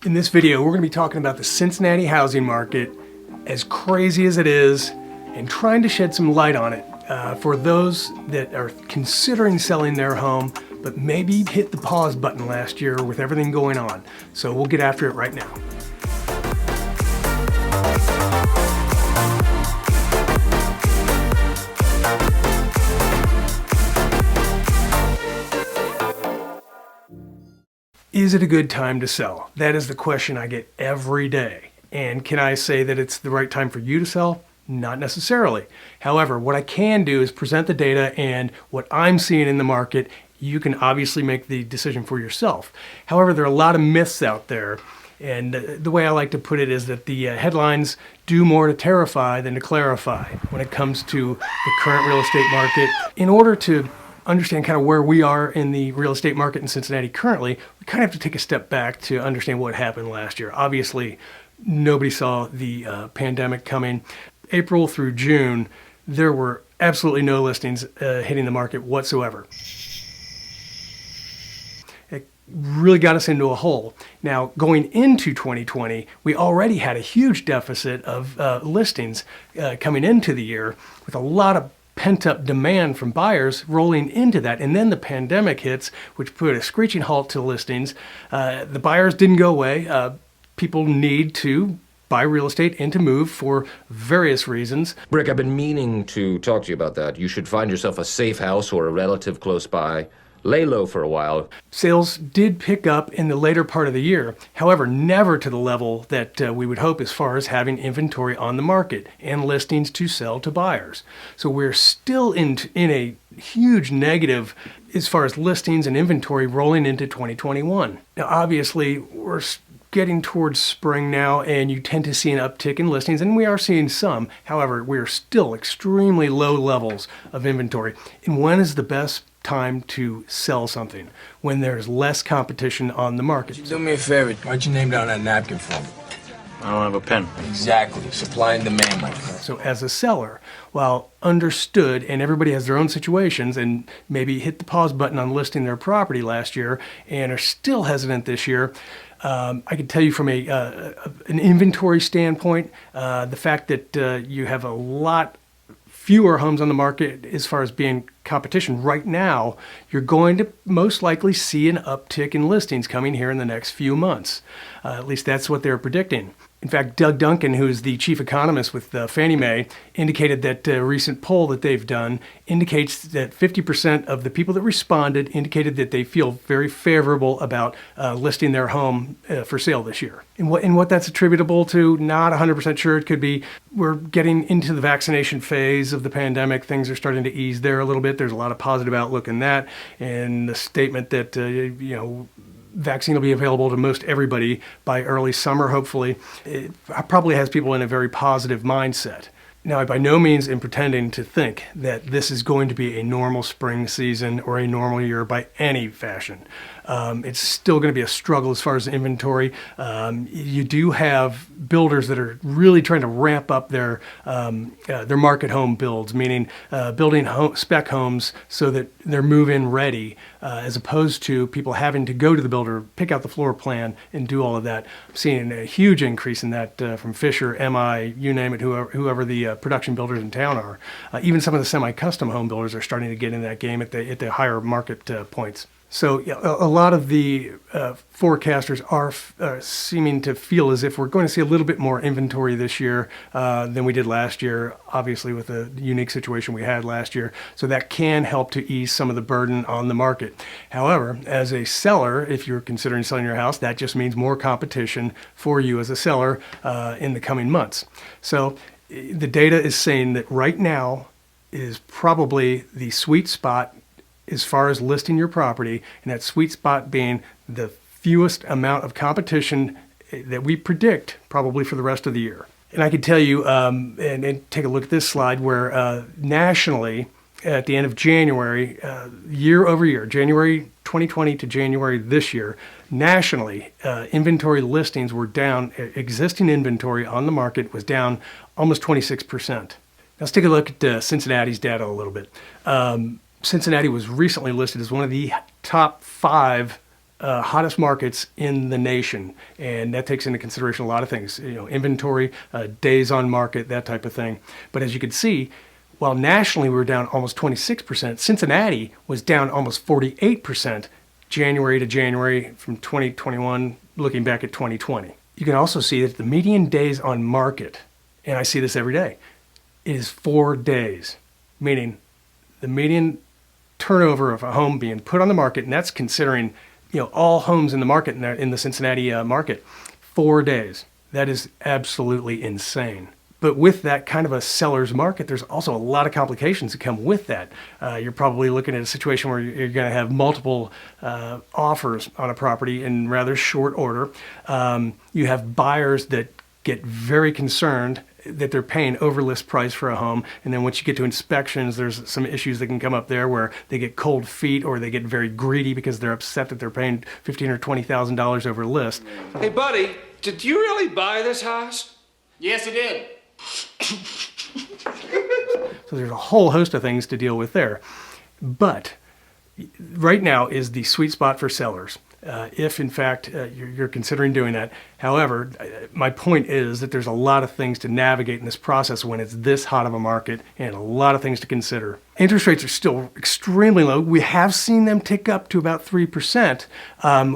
In this video, we're going to be talking about the Cincinnati housing market, as crazy as it is, and trying to shed some light on it for those that are considering selling their home, but maybe hit the pause button last year with everything going on. So we'll get after it right now. Is it a good time to sell? That is the question I get every day. And can I say that it's the right time for you to sell? Not necessarily. However, what I can do is present the data and what I'm seeing in the market. You can obviously make the decision for yourself. However, there are a lot of myths out there. And the way I like to put it is that the headlines do more to terrify than to clarify when it comes to the current real estate market. In order to understand kind of where we are in the real estate market in Cincinnati currently, we kind of have to take a step back to understand what happened last year. Obviously, nobody saw the pandemic coming. April through June, there were absolutely no listings hitting the market whatsoever. It really got us into a hole. Now, going into 2020, we already had a huge deficit of listings coming into the year, with a lot of pent-up demand from buyers rolling into that. And then the pandemic hits, which put a screeching halt to listings. The buyers didn't go away. People need to buy real estate and to move for various reasons. Rick, I've been meaning to talk to you about that. You should find yourself a safe house or a relative close by. Lay low for a while. Sales did pick up in the later part of the year. However, never to the level that we would hope as far as having inventory on the market and listings to sell to buyers. So we're still in a huge negative as far as listings and inventory rolling into 2021. Now, obviously, we're getting towards spring now, and you tend to see an uptick in listings, and we are seeing some. However, we're still extremely low levels of inventory. And when is the best time to sell something? When there's less competition on the market. Do me a favor, write your name down on that napkin for me. I don't have a pen. Exactly. Supply and demand, my friend. So as a seller, while understood, and everybody has their own situations, and maybe hit the pause button on listing their property last year and are still hesitant this year, I can tell you from an inventory standpoint, the fact that you have a lot fewer homes on the market as far as being competition right now, you're going to most likely see an uptick in listings coming here in the next few months. At least that's what they're predicting. In fact, Doug Duncan, who's the chief economist with Fannie Mae, indicated that a recent poll that they've done indicates that 50% of the people that responded indicated that they feel very favorable about listing their home for sale this year. And what that's attributable to, not 100% sure. It could be we're getting into the vaccination phase of the pandemic. Things are starting to ease there a little bit. There's a lot of positive outlook in that. And the statement that, vaccine will be available to most everybody by early summer, hopefully. It probably has people in a very positive mindset. Now, I by no means am pretending to think that this is going to be a normal spring season or a normal year by any fashion. It's still going to be a struggle as far as inventory. You do have builders that are really trying to ramp up their market home builds, meaning building spec homes so that they're move-in ready, as opposed to people having to go to the builder, pick out the floor plan, and do all of that. I'm seeing a huge increase in that from Fisher, MI, you name it, whoever the production builders in town are. Even some of the semi-custom home builders are starting to get in that game at the higher market points. So a lot of the forecasters are seeming to feel as if we're going to see a little bit more inventory this year than we did last year, obviously with the unique situation we had last year. So that can help to ease some of the burden on the market. However, as a seller, if you're considering selling your house, that just means more competition for you as a seller in the coming months. So the data is saying that right now is probably the sweet spot as far as listing your property, and that sweet spot being the fewest amount of competition that we predict probably for the rest of the year. And I can tell you, and take a look at this slide, where nationally, at the end of January, year over year, January 2020 to January this year, nationally, inventory listings were down. Existing inventory on the market was down almost 26%. Let's take a look at Cincinnati's data a little bit. Cincinnati was recently listed as one of the top 5 hottest markets in the nation, and that takes into consideration a lot of things, inventory, days on market, that type of thing. But as you can see, while nationally we were down almost 26%, Cincinnati was down almost 48% January to January from 2021, looking back at 2020. You can also see that the median days on market, and I see this every day, is 4 days, meaning the median turnover of a home being put on the market, and that's considering all homes in the market in the Cincinnati market, 4 days. That is absolutely insane. But with that kind of a seller's market, there's also a lot of complications that come with that. You're probably looking at a situation where you're going to have multiple offers on a property in rather short order. You have buyers that get very concerned that they're paying over list price for a home, and then once you get to inspections, there's some issues that can come up there where they get cold feet or they get very greedy because they're upset that they're paying $15,000 or $20,000 over list. Hey, buddy, did you really buy this house? Yes, I did. So there's a whole host of things to deal with there. But right now is the sweet spot for sellers, if in fact you're considering doing that. However, my point is that there's a lot of things to navigate in this process when it's this hot of a market, and a lot of things to consider. Interest rates are still extremely low. We have seen them tick up to about 3%,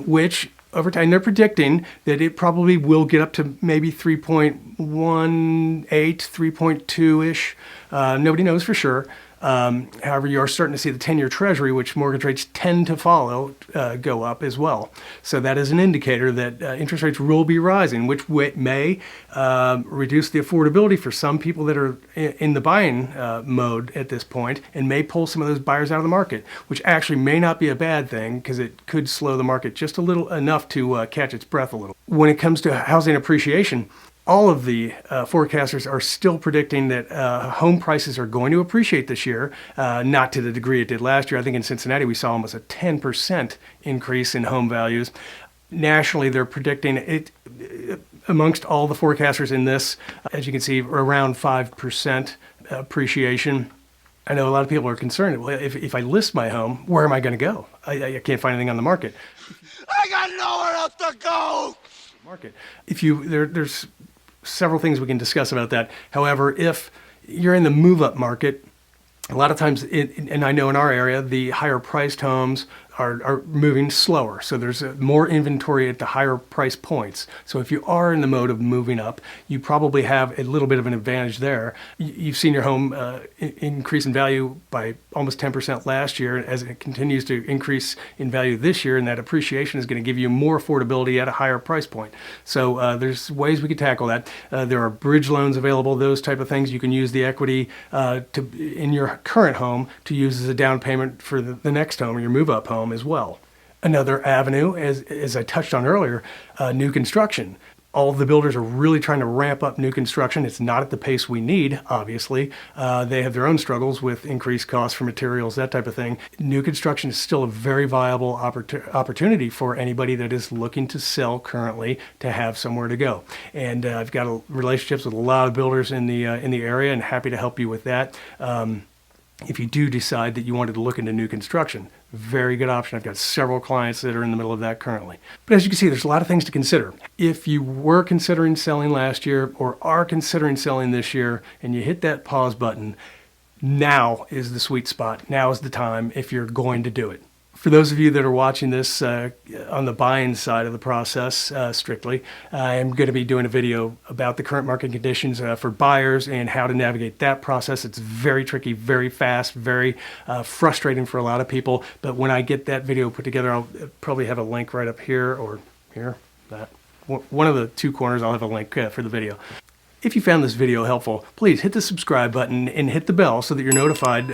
which over time, they're predicting that it probably will get up to maybe 3.18, 3.2-ish. Nobody knows for sure. However, you are starting to see the 10-year Treasury, which mortgage rates tend to follow, go up as well. So that is an indicator that interest rates will be rising, which may reduce the affordability for some people that are in the buying mode at this point, and may pull some of those buyers out of the market, which actually may not be a bad thing because it could slow the market just a little enough to catch its breath a little. When it comes to housing appreciation, all of the forecasters are still predicting that home prices are going to appreciate this year, not to the degree it did last year. I think in Cincinnati we saw almost a 10% increase in home values. Nationally, they're predicting it, amongst all the forecasters in this, as you can see, around 5% appreciation. I know a lot of people are concerned, well, if I list my home, where am I going to go? I can't find anything on the market. I got nowhere else to go! There's several things we can discuss about that. However, if you're in the move-up market, a lot of times, and I know in our area, the higher priced homes are moving slower. So there's more inventory at the higher price points. So if you are in the mode of moving up, you probably have a little bit of an advantage there. You've seen your home increase in value by almost 10% last year. As it continues to increase in value this year, and that appreciation is going to give you more affordability at a higher price point. So there's ways we could tackle that. There are bridge loans available, those type of things. You can use the equity in your current home to use as a down payment for the next home or your move-up home as well. Another avenue, as I touched on earlier, new construction. All of the builders are really trying to ramp up new construction. It's not at the pace we need, obviously. They have their own struggles with increased costs for materials, that type of thing. New construction is still a very viable opportunity for anybody that is looking to sell currently to have somewhere to go. And I've got relationships with a lot of builders in the area, and happy to help you with that. If you do decide that you wanted to look into new construction, very good option. I've got several clients that are in the middle of that currently. But as you can see, there's a lot of things to consider. If you were considering selling last year or are considering selling this year and you hit that pause button, now is the sweet spot. Now is the time if you're going to do it. For those of you that are watching this on the buying side of the process strictly, I'm going to be doing a video about the current market conditions for buyers and how to navigate that process. It's very tricky, very fast, very frustrating for a lot of people. But when I get that video put together, I'll probably have a link right up here or here. One of the two corners, I'll have a link for the video. If you found this video helpful, please hit the subscribe button and hit the bell so that you're notified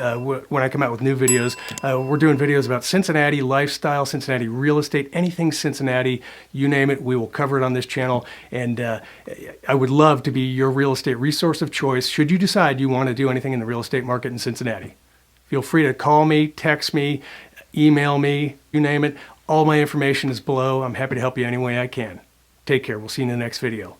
when I come out with new videos. We're doing videos about Cincinnati lifestyle, Cincinnati real estate, anything Cincinnati, you name it, we will cover it on this channel. And I would love to be your real estate resource of choice should you decide you want to do anything in the real estate market in Cincinnati. Feel free to call me, text me, email me, you name it. All my information is below. I'm happy to help you any way I can. Take care. We'll see you in the next video.